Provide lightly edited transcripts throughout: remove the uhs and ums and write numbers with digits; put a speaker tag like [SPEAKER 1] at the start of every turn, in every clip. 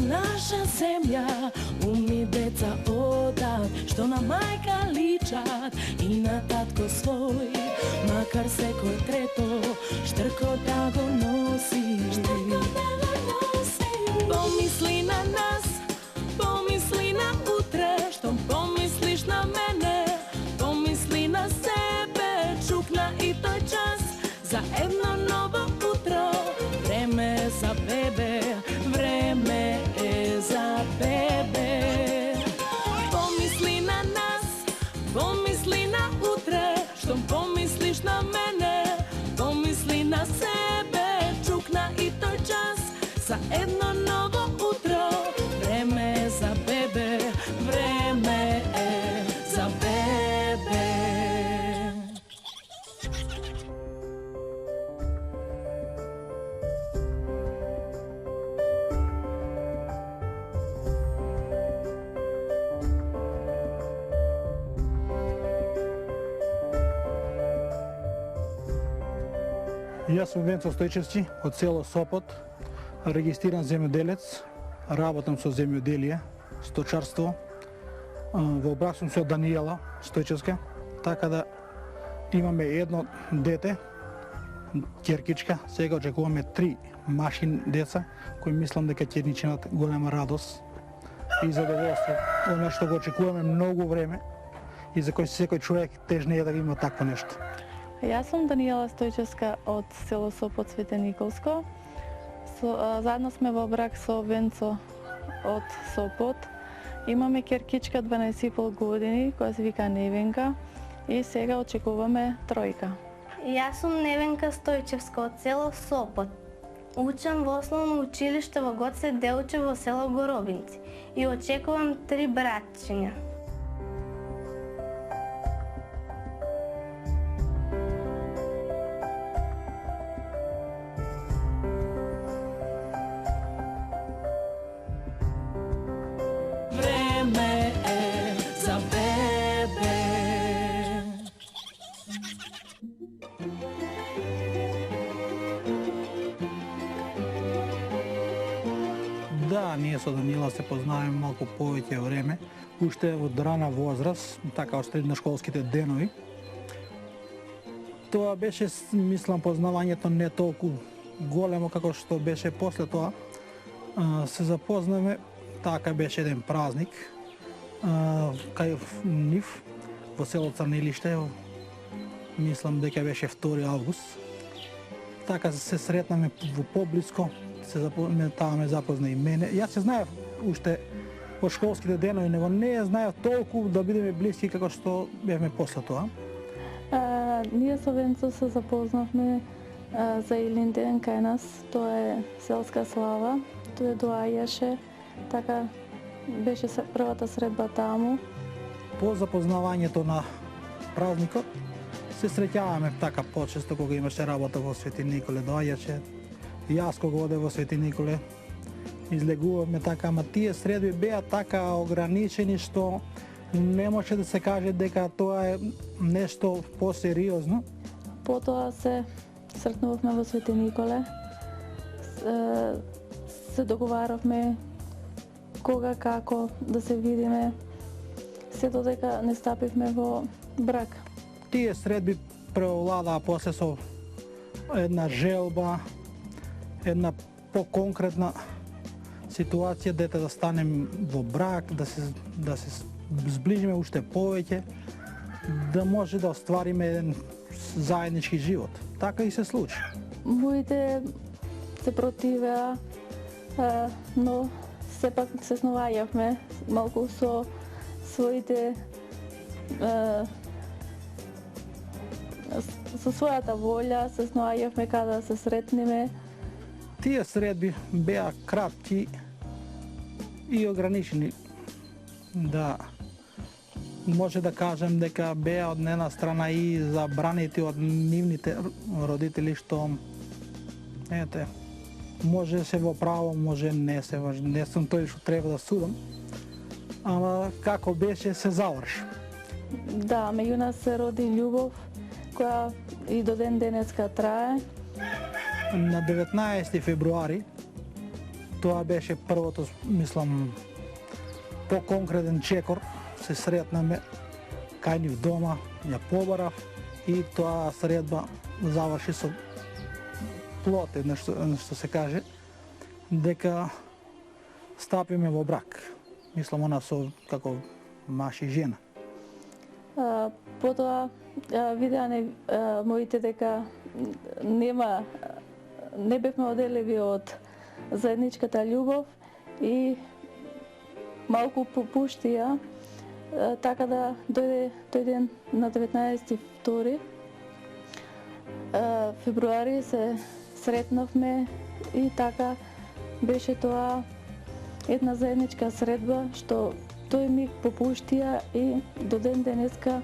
[SPEAKER 1] наша земја, умни деца одат, што на мајка личат и на татко свој, макар секој трето штрко да го носи. Помисли на нас, помисли на утре, што помислиш на мене, помисли на себе, чукна и тој час за едно ново утро. Време е за бебе, време е за бебе. Помисли на нас, помисли на утре, што помислиш на мене, помисли на себе, чукна и тој час за едно ново утро. Време е за бебе, време е за бебе.
[SPEAKER 2] Јас сум Венцо Стојчевски од село Сопот, регистриран земјоделец, работам со земјоделие, сточарство. Во брак сум со Даниела Стојчевска, така да имаме едно дете, ќеркичка. Сега очекуваме 3 машин деца, кои мислам дека ќе ни чинат голема радост и задоволство. Оно што го очекуваме многу време и за кој секој човек тежне е да има такво нешто.
[SPEAKER 3] Јас сум Даниела Стојчевска од село Сопот, Свете Николско. Заедно сме во брак со Венцо од Сопот. Имаме ќеркичка 12,5 години, која се вика Невенка, и сега очекуваме тројка.
[SPEAKER 4] Јас сум Невенка Стојчевска од село Сопот. Учам во основно училиште во Гоце Делче во село Горобинци и очекувам 3 братчиња.
[SPEAKER 1] Време е за бебе.
[SPEAKER 2] Да, ние со Даниела се познаваме малку повеќе време, уште од рана возраст, така од средношколските денови. Тоа беше, мислам, познавањето не толку големо како што беше после тоа. Се запознаме, така беше еден празник, кај нив, во село Црнилиште, мислам дека беше 2 август. Така се сретнаме во поблиско, таа ме запозна и мене. Јас се знаев уште од школските денови, него не знаев толку да бидеме блиски како што бевме после тоа.
[SPEAKER 3] Ние со Венцо се запознавме за Илин ден кај нас, тоа е селска слава, тој доаѓаше, така беше првата средба таму.
[SPEAKER 2] По запознавањето на празникот се среќаваме така почесто кога имаше работа во Свети Николе, доаѓаше. Јас кога оде во Свети Николе излегуваме така, ама тие средби беа така ограничени што не може да се каже дека тоа е нешто посериозно.
[SPEAKER 3] Потоа се сретнувавме во Свети Николе, се договаравме кога, како да се видиме, се додека не стапивме во брак.
[SPEAKER 2] Тие средби преовладаа после со една желба, една поконкретна ситуација, дете да станем во брак, да се сближиме уште повеќе, да може да оствариме еден заеднички живот. Така и се случи.
[SPEAKER 3] Моите се противеа, но сепак се сноваѓавме малку со своите со својата волја, се сноваѓавме каде да се сретнеме.
[SPEAKER 2] Тие средби беа кратки и ограничени. Да, може да кажем дека беа од една страна и забранети од нивните родители, што ете, може се во право, може не се, не сум тој што треба да судам, ама како беше се заврши.
[SPEAKER 3] Да, меѓу нас се роди љубов, која и до ден денеска трае.
[SPEAKER 2] На 19 февруари Тоа беше првото, мислам, по-конкретен чекор. Се сретнаме кај нив дома, ја побарав и тоа средба заврши со плод, што се каже, дека стапиме во брак. Мислам, она со како маж и жена.
[SPEAKER 3] Потоа видеа моите дека не бевме оделеви од заедничката љубов и малку попуштија, така да дојде тој ден на 19.2. Февруари се сретнавме и така беше тоа една заедничка средба што тој миг попуштија и до ден денеска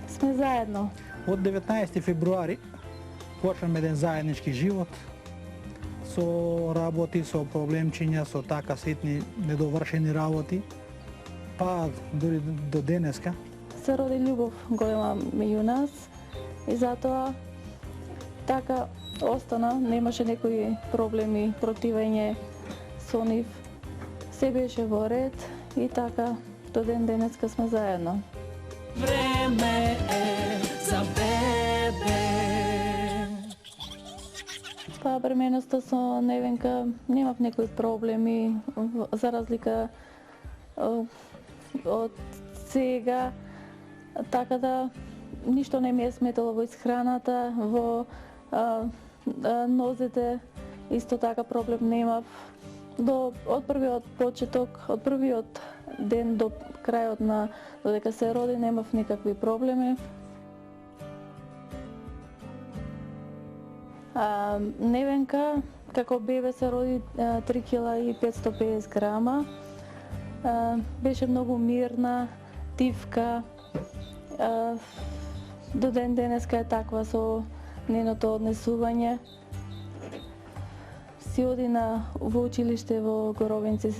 [SPEAKER 3] сме заедно.
[SPEAKER 2] Од 19 февруари почнаме еден заеднички живот со работи, со проблемчиња, со така ситни недовршени работи, па дури до денеска.
[SPEAKER 3] Се роди љубов голема меѓу нас и затоа така остана, немаше некои проблеми, противење со нив. Се беше во ред и така до ден денеска сме заедно.
[SPEAKER 1] Време е за бебе.
[SPEAKER 3] Па бременоста со Невенка немав некои проблеми, за разлика од сега, така да ништо не ми е сметало во исхраната, во нозете исто така проблем немав. Од првиот почеток, од првиот ден до крајот на додека се роди немав никакви проблеми. Невенка како бебе се роди 3 кила и 550 грама. Беше многу мирна, тивка. До ден денеска е таква со неното однесување. Си оди во училиште во Горовинци,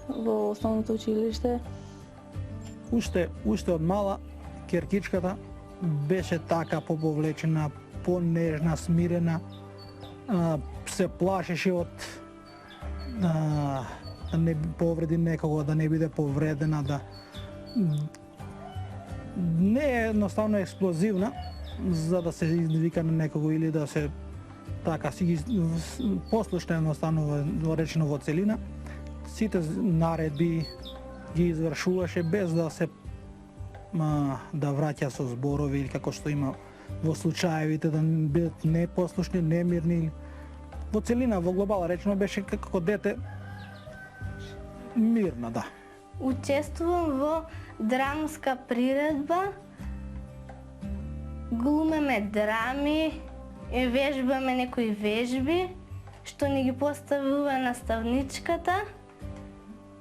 [SPEAKER 3] во основното училиште.
[SPEAKER 2] Уште од мала керкичката беше така поповлечена, понежна, смирена, се плашеше од да не повреди некого, да не биде повредена, да не е едноставно експлозивна за да се извика на некого или да се така си ги послушна едноставно во речено во целина. Сите наредби ги извршуваше без да се да враќа со зборови или како што има во случаевите да бидат непослушни, немирни. Во целина, во глобала речено беше како дете мирна, да.
[SPEAKER 4] Учествувам во драмска приредба, глумеме драми, и вежбаме некои вежби што ни ги поставува наставничката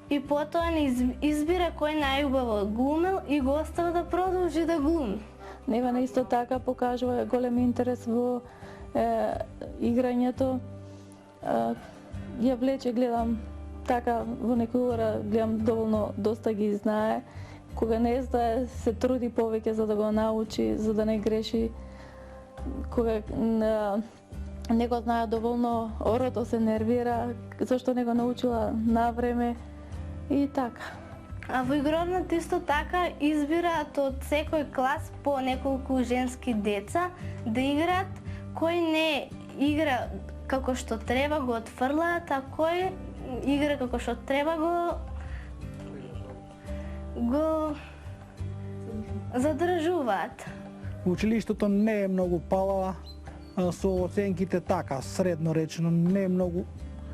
[SPEAKER 4] и потоа ни избира кој најубаво глумел и го остава да продолжи да глуми.
[SPEAKER 3] Невена исто така покажува голем интерес во играњето. Ја влече, гледам така во некој ора, гледам доволно доста ги знае. Кога не знае, се труди повеќе за да го научи, за да не греши. Кога не го знае доволно, орото се нервира, зашто не го научила на време и така.
[SPEAKER 4] А во игровната исто така избираат од секој клас по неколку женски деца да играат, кој не игра како што треба го отфрлаат, а кој игра како што треба го задржуваат.
[SPEAKER 2] Училиштето не е многу палава, со оценките така, средно речено, не е многу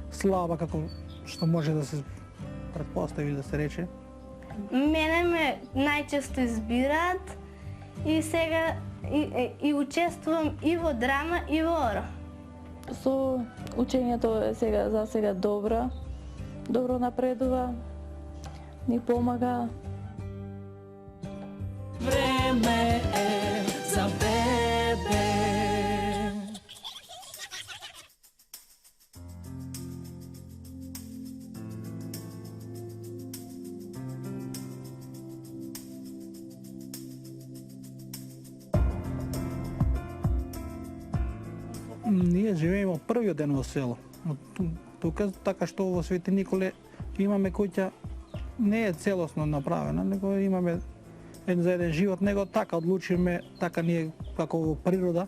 [SPEAKER 2] слаба како што може да се претпостави да се рече.
[SPEAKER 4] Мене ме најчесто избираат и сега и учествувам и во драма и во оро.
[SPEAKER 3] Со учењето е за сега добро напредува, ни помага.
[SPEAKER 1] Време е за бебе.
[SPEAKER 2] Ние живееме првиот ден во село. тука, така што во Свети Николе имаме куќа не е целосно направена, него имаме за еден живот, него така одлучиме, така ние како во природа,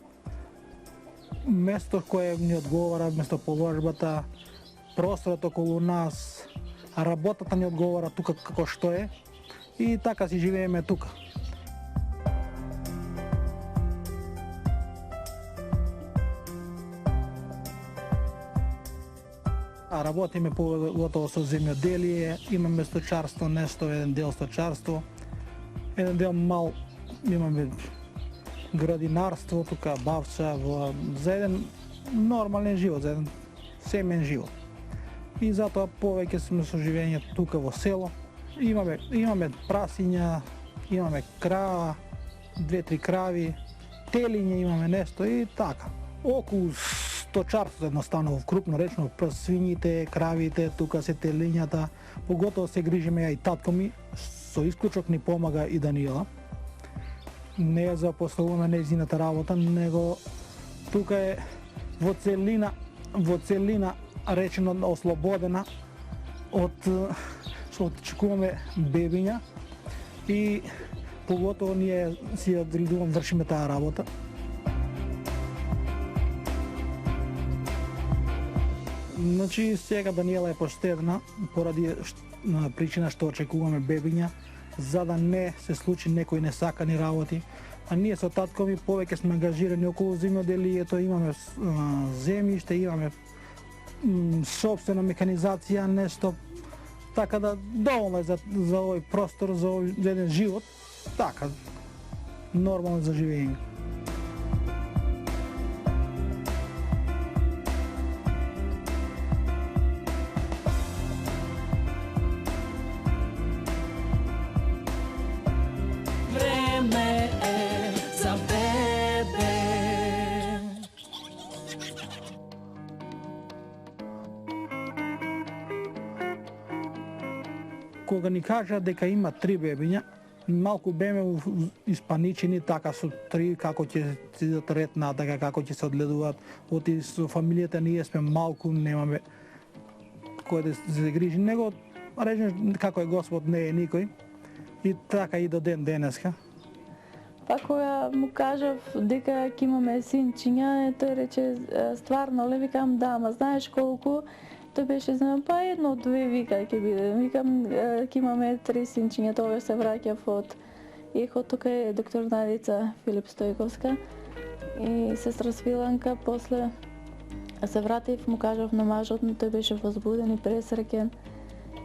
[SPEAKER 2] место кое ни одговара, место положбата, просторот околу нас, работата ни одговара тука како што е и така си живееме тука. Работиме поготово со земјоделие, имаме сточарство, нешто, еден дел сточарство, еден дел мал имаме градинарство, тука бавча, за еден нормален живот, за еден семен живот. И затоа повеќе сме со живење тука во село. Имаме прасиња, имаме крава, 2-3 крави, телиња имаме нешто и така. Околу сточарството едноставно крупно речно, свињите, кравите, тука се телињата, поготово се грижиме ја и татко ми, со исклучок ни помага и Даниела. Не ја запослуваме нејзината работа, него тука е во целина речено ослободена од што очекуваме бебиња и поготово ние си одредуваме вршиме таа работа. Значи сега Даниела е поштедна поради причина што очекуваме бебиња, за да не се случи некои несакани работи. А ние со татко ми повеќе сме ангажирани околу земјоделието, имаме земјиште, имаме сопствена механизација, нешто, така да доволно е за овој простор, за еден живот, така, нормално за живење.
[SPEAKER 1] Време е за бебе.
[SPEAKER 2] Кога ни кажа дека има 3 бебиња, малку беме испаничени, така со 3 како ќе се идат ред натака, како ќе се одгледуваат. Оти со фамилијата ние сме малку, немаме кој да се грижи, него речем како е Господ не е никој. И така и до ден денеска.
[SPEAKER 3] Па кога му кажав дека ќе имаме синчиња, тој рече стварно ли, викам да, ама знаеш колку? Тој беше знам, па 1-2 вика ќе биде. Викам ќе имаме 3 синчиња, тогаш се враќав од ехо, тука е доктор Надица Филип Стојковска и сестра Свиланка. После се вратив, му кажав на мажот, но тој беше возбуден и пресреќен.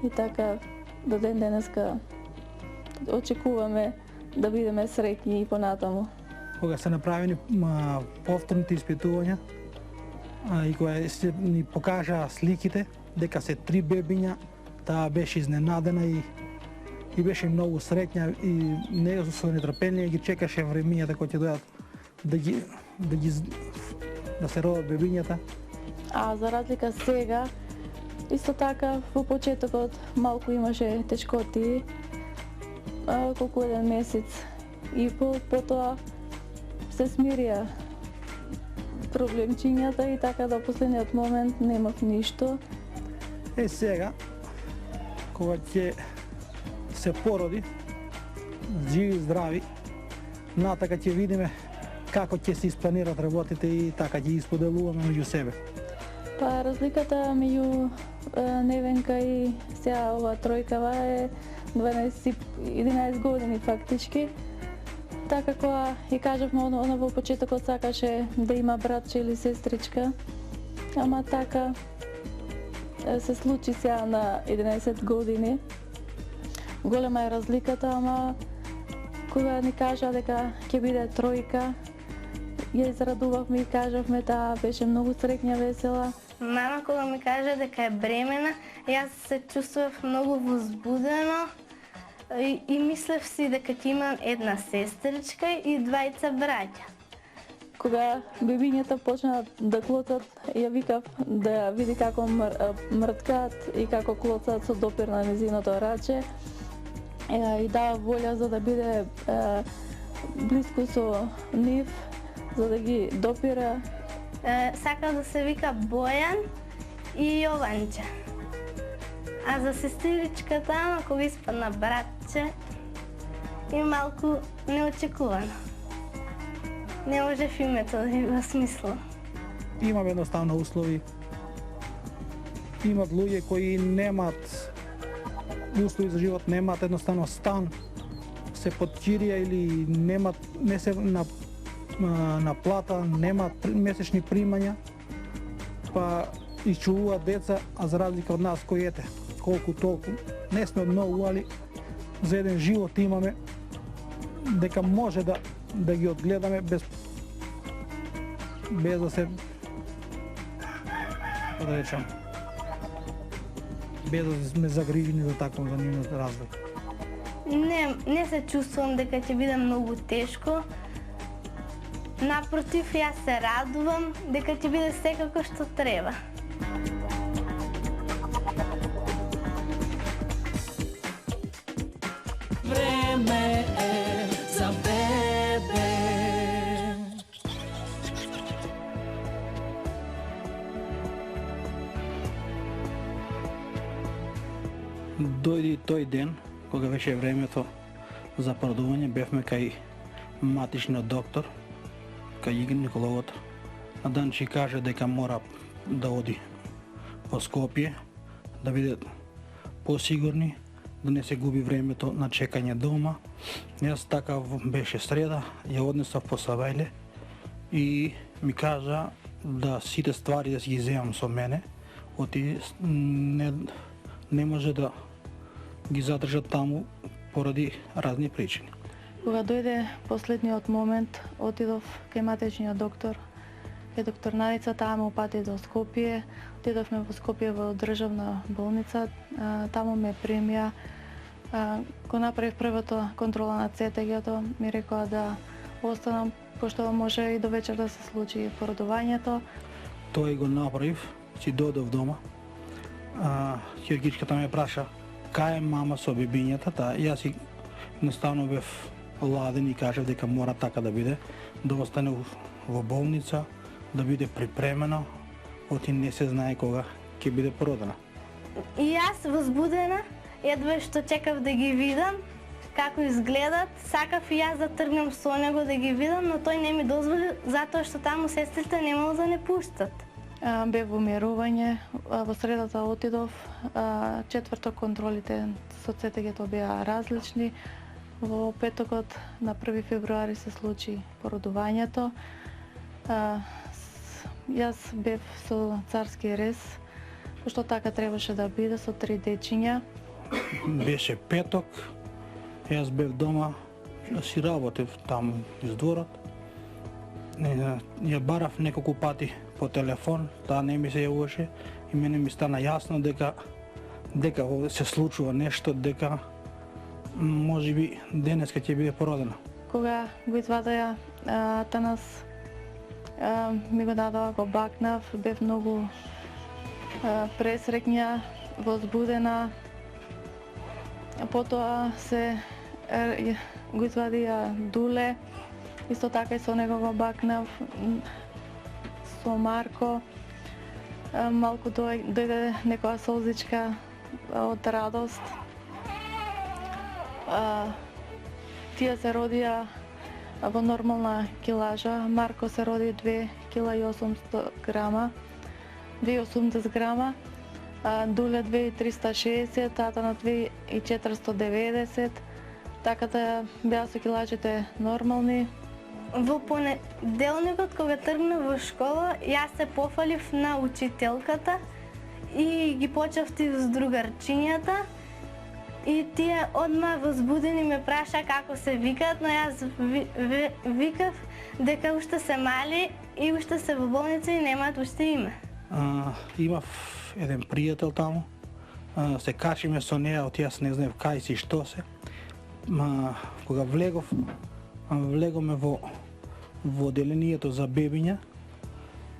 [SPEAKER 3] И така до ден денеска очекуваме да бидеме среќни и понатаму.
[SPEAKER 2] Кога се направени повторните испитувања и кога ни покажа сликите дека се 3 бебиња, таа беше изненадена и беше многу среќна и него со нетрпение ги чекаше времињата кои ќе дојдат да се родат бебињата.
[SPEAKER 3] А за разлика сега, исто така во почетокот малку имаше тешкоти, колку еден месец и потоа се смирија проблемчињата и така до последниот момент немав ништо.
[SPEAKER 2] Сега, кога ќе се породи, живи, здрави, натака ќе видиме како ќе се испланират работите и така ќе исподелуваме меѓу себе.
[SPEAKER 3] Па разликата меѓу Невенка и сега ова тројкава е 11 години фактички. Така кога ја кажавме, она во почетокот сакаше да има братче или сестричка, ама така се случи сега на 11 години. Голема е разликата, ама кога ни кажа дека ќе биде тројка, ја израдувавме и кажавме, таа беше многу среќна, весела.
[SPEAKER 4] Мама кога ми кажа дека е бремена, јас се чувствував многу возбудено и мислев си дека ќе имам една сестричка и 2 браќа.
[SPEAKER 3] Кога бебињата почнаа да клоцат, ја викав да види како мрткаат и како клоцаат со допир на незиното раче. И дава волја за да биде блиску со нив, за да ги допира.
[SPEAKER 4] Сака да се вика Бојан и Јованче. А за сестричката, ама кога испадна братче, и малку неочекувано. Не можев името да ви го смислам.
[SPEAKER 2] Имам едноставно услови. Имат луѓе кои немат услови за живот, немат едноставно стан, се под кирија или не се на плата, немат месечни примања, па исчувуваат деца, а за разлика од нас кои ете, колку толку, не сме обновували, за еден живот имаме, дека може да ги одгледаме без да се, да речем, без да сме загрижени за такво, за нивниот развој.
[SPEAKER 4] Не се чувствувам дека ќе биде многу тешко. Напротив, јас се радувам дека ќе биде секако што треба.
[SPEAKER 1] Време е за бебе.
[SPEAKER 2] Дојди тој ден, кога беше времето за породување, бевме кај матичниот доктор, кај гинекологот. На Данчи каже дека мора да оди по Скопје, да биде посигурни, да не се губи времето на чекање дома. Јас така беше среда, ја однесов по Савајле и ми кажа да сите ствари да си ги земам со мене, оти не може да ги задржат таму поради разни причини.
[SPEAKER 3] Кога дојде последниот момент, отидов кај матичниот доктор, кај доктор Надица, таа ме упати до Скопје. Отидовме во Скопје во државна болница, таму ме примија. Го направив првото контрола на ЦТГ-то, ми рекоа да останам, пошто може и до вечер да се случи породувањето.
[SPEAKER 2] Тој го направив, си додов дома. Хирургичката ме праша кај е мама со бебињата, јас си едноставно бев ладен и кажав дека мора така да биде, да остане во болница, да биде припремена, оти не се знае кога ќе биде породена.
[SPEAKER 4] И јас возбудена, едва што чекав да ги видам, како изгледат, сакав и јас да тргнам со него да ги видам, но тој не ми дозволи, затоа што таму сестрите немало да не пуштат.
[SPEAKER 3] Бе во умирување, во средата отидов, четврток контролите со ЦТГ-то беа различни. Во петокот на 1 февруари се случи породувањето. Јас бев со царски рез, пошто така требаше да биде, со 3 дечиња.
[SPEAKER 2] Беше петок, јас бев дома, си работев таму из дворот. Ја барав неколку пати по телефон, таа не ми се јавуваше и мене ми стана јасно дека се случува нешто, дека можеби денеска ќе биде породена.
[SPEAKER 3] Кога го извадија Атанас, ми го дадоа, го бакнав, бев многу пресреќна, возбудена. Потоа го извадија Дуле, исто така и со него го бакнав, со Марко. Малку дојде некоја солзичка од радост. Тие се родија во нормална килажа. Марко се роди 2 кила и 800 грама, 280 грама, Дуле 2360, тата на 2490, така да беа со килажите нормални.
[SPEAKER 4] Во понеделникот, кога тргнав во школа, јас се пофалив на учителката и ги почевтив с другарчињата. И тие одма возбудени ме праша како се викаат, но јас викав дека уште се мали и уште се во болница и немаат уште име.
[SPEAKER 2] Имав еден пријател таму, се качиме со неја, од јас не знаев кај си што се. Кога влегоме во одделението за бебиња,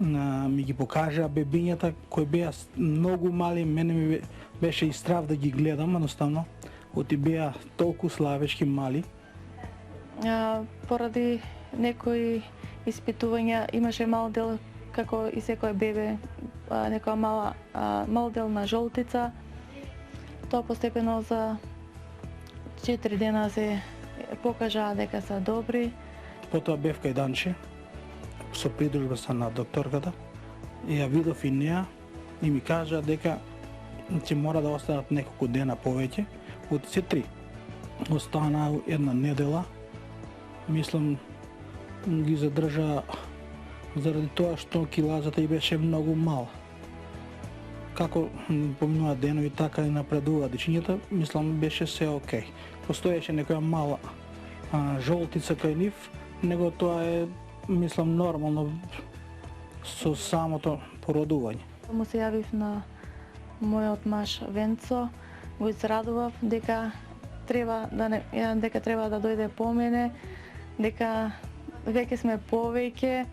[SPEAKER 2] ми ги покажаа бебињата кои беа многу мали, мене ми беше и страв да ги гледам, едноставно, оти беа толку славечки мали.
[SPEAKER 3] Поради некои испитувања имаше мал дел како и секој бебе, некоја мал дел на жолтица. Тоа постепено за 4 дена се покажаа дека се добри.
[SPEAKER 2] Потоа бев кај Данче, со придружбата на докторката, и ја видов и неа и ми кажа дека ќе мора да останат неколку дена повеќе, од се 3. Остана една недела, мислам ги задржа заради тоа што килажата и беше многу мала. Како поминува денови, така и напредува дечињата, мислам беше се окей. Постоеше некоја мала жолтица кај нив, него тоа е, мислам, нормално со самото породување.
[SPEAKER 3] Му се јавив на мојот маж Венцо, го израдував дека треба да дојде по мене, дека веќе сме повеќе,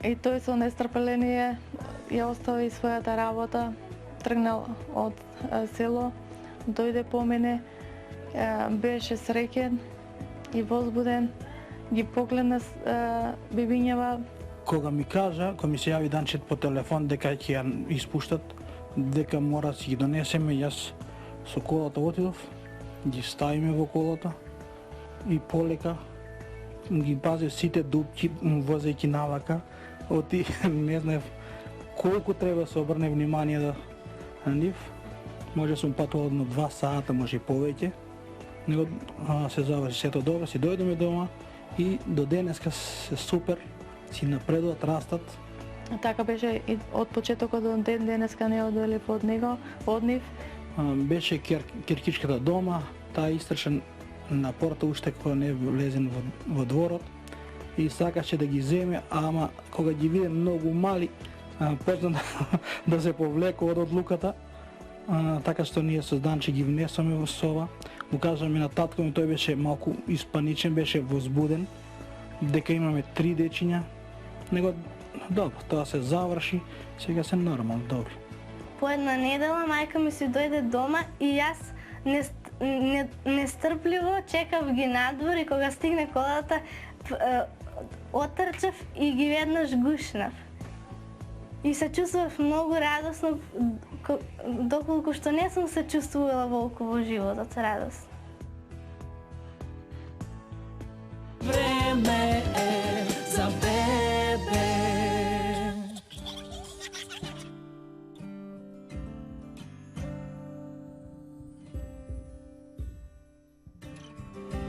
[SPEAKER 3] и тој со нестрпеление ја остави својата работа, тргнал од село, дојде по мене, беше среќен и возбуден, ги погледна бебињава.
[SPEAKER 2] Кога ми кажа, кога ми се јави Данчет по телефон дека ќе ја испуштат, дека мора да си ги донесеме, јас со колата отидов, ги ставиме во колата и полека ги пазив сите дупки, возејќи навака, оти не знаев колку треба да се обрне внимание на нив. Може сум патувал на 2 сата, може и повеќе. Него се заврши сето добро, си дојдеме дома и до денеска се супер, си напредуват, растат.
[SPEAKER 3] Така беше и од почетокот до денеска не одели од нив.
[SPEAKER 2] Беше киркичката дома, таа истрчен на порта уште кога не влезен во дворот и сакаше да ги земе, ама кога ги виде многу мали, почна да се повлекува од одлуката, така што ние со Данче ги внесоме во соба. Му кажаме на татко ми, тој беше малку испаничен, беше возбуден, дека имаме 3 дечиња, него добро, тоа се заврши, сега се нормално, добро.
[SPEAKER 4] По една недела мајка ми си дојде дома и јас нестрпливо чекав ги надвор и кога стигне колата, отрчав и ги веднаш гушнав. И се чувствував многу радосно, доколку што не сум се чувствувала волку во животот радост.
[SPEAKER 1] Време е за бебе.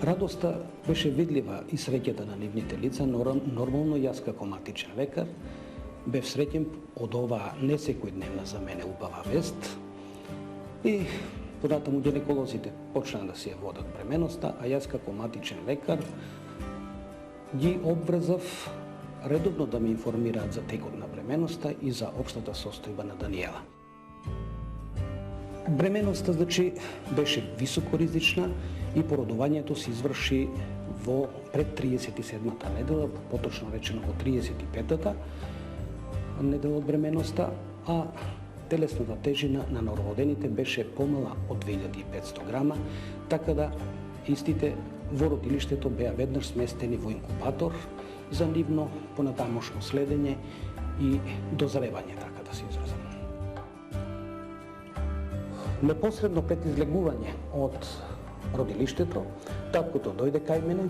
[SPEAKER 5] Радоста беше видлива и среќата на нивните лица, нормално јас како матичен лекар бев среќен од оваа не секојдневна за мене убава вест и понатаму гинеколозите почнаа да си ја водат бременоста, а јас како матичен лекар ги обврзав редовно да ме информираат за текот на бременоста и за општата состојба на Даниела. Бременоста, значи, беше високоризична и породувањето се изврши во пред 37-та недела, поточно речено во 35-та недела од бременоста, а телесната тежина на новородените беше помала од 2500 грама, така да истите во родилиштето беа веднаш сместени во инкубатор за нивно понатамошно следење и дозревање, така да се изразам. Непосредно пред излегување од родилиштето, таткото дојде кај мене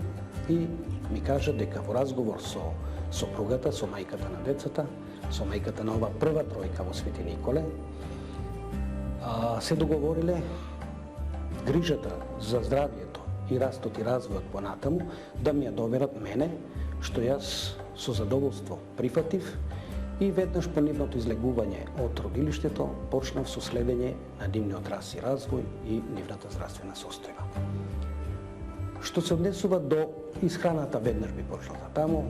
[SPEAKER 5] и ми кажа дека во разговор со сопругата, со мајката на децата, со мајката на ова прва тројка во Свети Николе, се договориле грижата за здравието и растот и развојот понатаму да ми ја доверат мене, што јас со задоволство прифатив и веднаш по нивното излегување од родилиштето почнав со следење на нивниот раст и развој и нивната здравствена состојба. Што се однесува до исхраната, веднаш би почнал таму.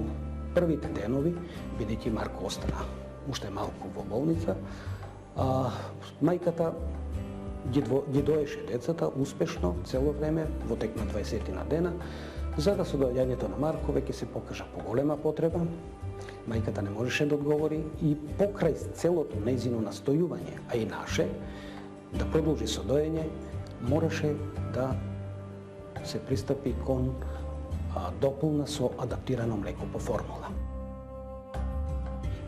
[SPEAKER 5] Првите денови, бидејќи Марко остана уште малку во болница, мајката ги доеше децата успешно цело време во тек на 20 на дена, за да со доаѓањето на Марко веќе се покажа поголема потреба. Мајката не можеше да одговори и покрај целото нејзино настојување, а и наше, да продолжи со доење, мораше да се пристапи кон дополна со адаптирано млеко по формула.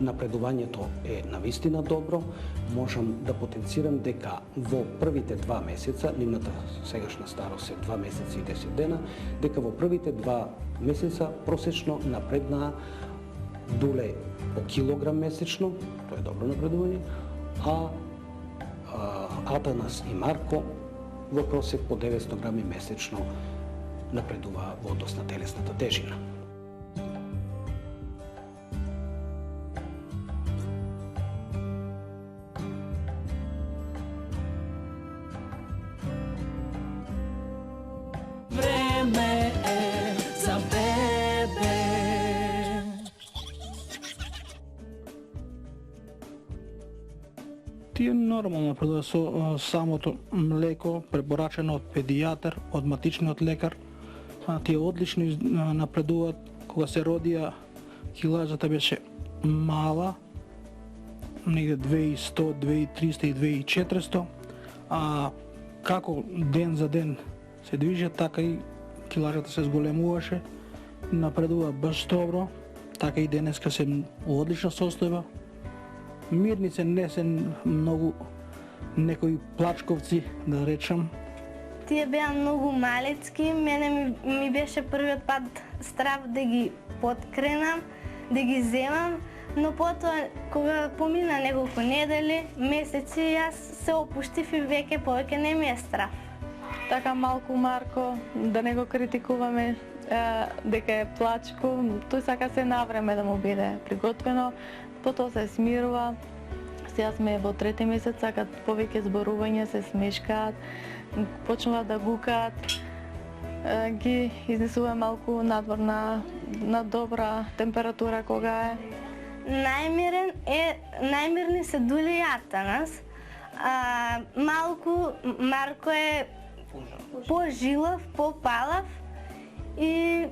[SPEAKER 5] напредувањето е навистина добро. Можам да потенцирам дека во првите 2 месеца, нивната сегашна старост е 2 месеци и 10 дена, дека во првите 2 месеца просечно напреднаа Дуле по килограм месечно, тоа е добро напредување, а Атанас и Марко во просек по 900 грами месечно напредува во однос на телесната тежина.
[SPEAKER 1] Време е за бебе.
[SPEAKER 2] Тие нормално напредува со самото млеко, препорачено од педијатар, од матичниот лекар. Тие одлично напредуваат. Кога се родија, килажата беше мала, негде 2100, 2300 и 2400, а како ден за ден се движи, така и килажата се зголемуваше, напредува баш добро, така и денеска се во одлична состојба. Мирни се, не се многу некои плачковци, да речам.
[SPEAKER 4] Тие беа многу малецки, мене ми беше првиот пат страв да ги подкренам, да ги земам, но потоа, кога помина неколку недели, месеци, јас се опуштив и веќе повеќе не ми е страв.
[SPEAKER 3] Така малку Марко, да не го критикуваме дека е плачко, тој сака се навреме да му биде приготвено, потоа се смирува. Сега сме во 3-ти месец, сакат повеќе зборување, се смешкаат, почнуваат да гукаат, ги изнесува малку надвор на добра температура кога е.
[SPEAKER 4] Најмирни се Дуле и Атанас. Малку Марко е пожилав, попалав и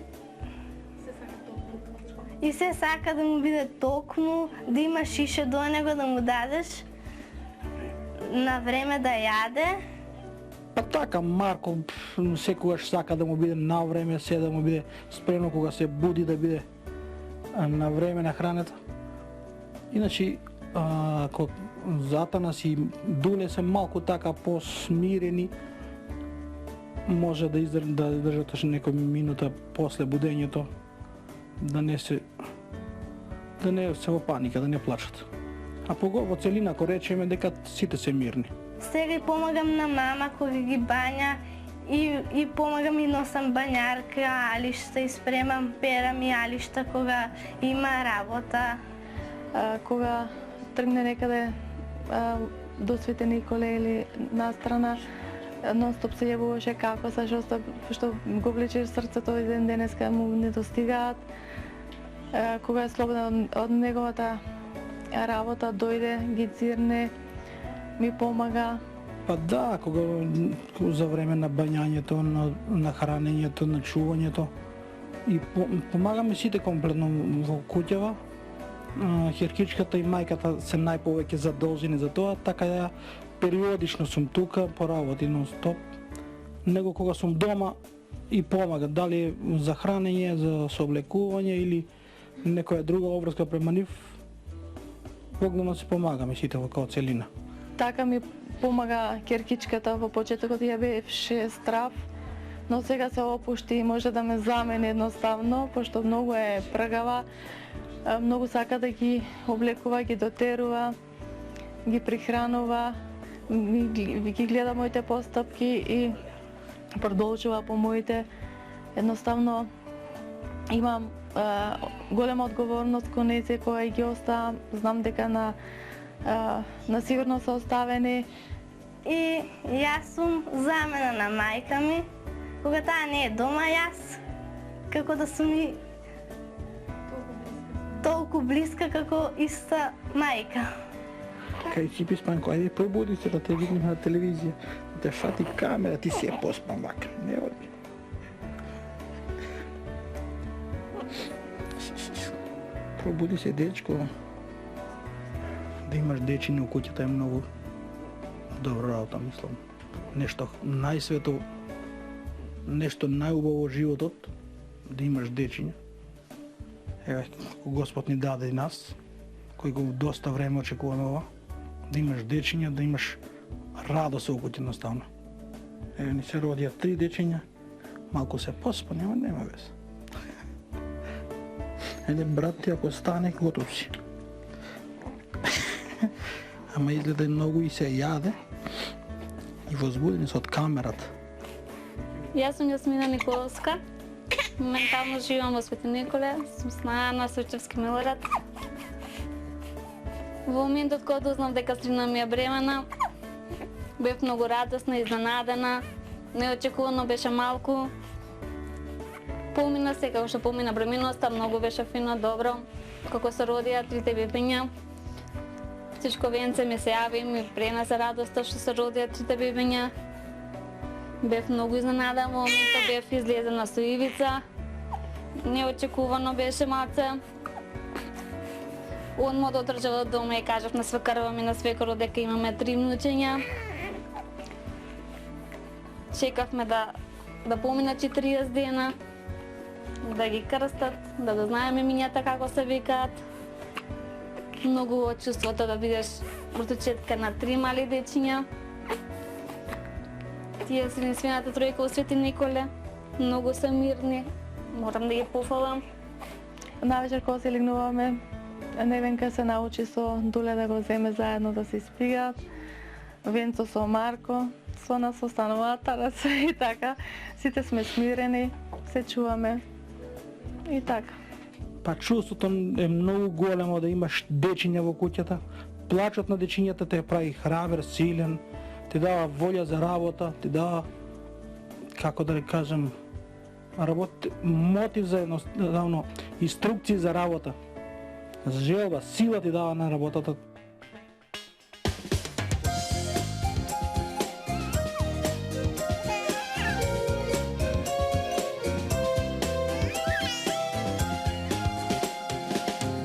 [SPEAKER 4] се сака да му биде токму, да има шише до него да му дадеш на време да јаде.
[SPEAKER 2] Па така, Марко секогаш сака да му биде на време, се да му биде спремно кога се буди да биде на време на храната. Иначе, за Атанас и Дуле се малку така посмирени, може да издржат некој минута после будењето, да не се во паника, да не плачат. А во целина, ако речеме, дека сите се мирни.
[SPEAKER 4] Сега и помагам на мама кога ги бања и помагам и носам бањарка, алишта и спремам, перам и алишта кога има работа.
[SPEAKER 3] Кога тргне некаде до Свети Николе или настрана, нон-стоп се јавуваше како са, што го влечеш срцето и ден денеска му не достигаат. Кога е слободен од неговата работа, дојде, ги цирне, ми помага.
[SPEAKER 2] Па да, кога за време на бањањето, на хранењето, на чувањето, и помагаме сите комплетно во куќава. Херкичката и мајката се најповеќе задолжени за тоа, така ја периодично сум тука, поработи нон-стоп. Него кога сум дома и помага, дали за хранење, за сооблекување или некоја друга обврска према нив, погледно се помагаме сите како целина.
[SPEAKER 3] Така ми помага керкичката, во почетокот ја беше страв, но сега се опушти и може да ме замени едноставно, пошто многу е пргава, многу сака да ги облекува, ги дотерува, ги прихранува, ги гледа моите постапки и продолжува по моите. Едноставно имам голема одговорност кон нејзе кога ги оставам, знам дека на сигурно се оставени.
[SPEAKER 4] И јас сум замена на мајка ми, кога таа не е дома, јас како да сум и толку блиска како иста мајка.
[SPEAKER 2] Кај си писпанко, ајде пробуди се да те видим на телевизија, да те фати камера, ти си е поспан вака, не оди. Пробуди се, дечко. Да имаш дечини у куќата е многу добра работа, мислам. Нешто најсвето, нешто најубаво во животот, да имаш дечиња. Ева, Господ ни даде и нас, кој го доста време очекуваме ова, да имаш дечиња, да имаш радост во куќа едноставно. Еве ни се родија 3 дечиња, малку се поспани, ама нема вез. Еле брат ти ако стане, готов си. Ама изгледа многу и се јаде и возбудени се од камерата.
[SPEAKER 6] Јас сум Јасмина Николовска. Моментално живам во Свети Николе, сум снаја на Сочевски Милорад. Во моментот кога дознав дека стрина ми е бремена, бев многу радосна, изненадена, неочекувано беше малку. Помина се како што помина бременоста, многу беше фино, добро. Како се родија 3 бебиња, всичко венце ми се јави, ми пренесе радоста што се родија 3 бебиња. Бев многу изненадена, во моментот бев излезена со ивица. Неочекувано беше малце. Одма да отрчав од дома и кажав на свекарова ми на свекарот дека имаме 3 внучиња. Чекавме да помина 40 дена, да ги крстат, да знаеме имињата како се викаат. Многу од чувството да бидеш родочетка на 3 мали дечиња. Тие се единствената тројка во Свети Николе. Многу се мирни, морам да ги пофалам.
[SPEAKER 3] Навечер кога се легнуваме, Невенка се научи со Дуле да го земе заедно да се испигаат. Венцо со Марко, со нас остануваат тараце и така. Сите сме смирени, се чуваме и така.
[SPEAKER 2] Па чувството е многу големо да имаш дечиња во куќата. Плачот на дечињата те прави храбер, силен, ти дава волја за работа, ти дава, како да кажем, мотив за едноставно, инструкции за работа. Желба, сила ти дава на работата.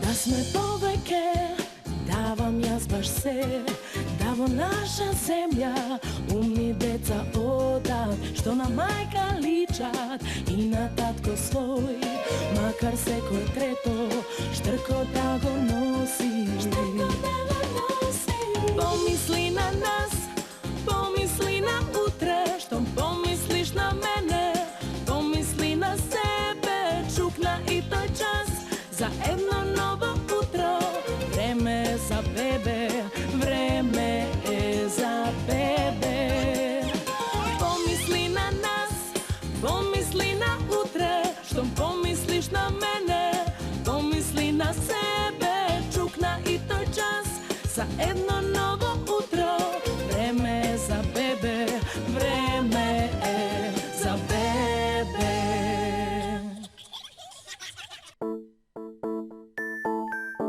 [SPEAKER 1] Да сме повеќе, давам јас баш се, да во наша земја умни деца одат, што на мајка личат и на татко свој, макар секој трето штрко да го носи. Помисли на нас, помисли на утре, што помислиш на мене, помисли на себе, чукна и тој час за едно ново утро. Време е за бебе, време е за бебе. Помисли на нас, помисли на утре, што помислиш на мене, помисли на себе, чукна и тој час за едно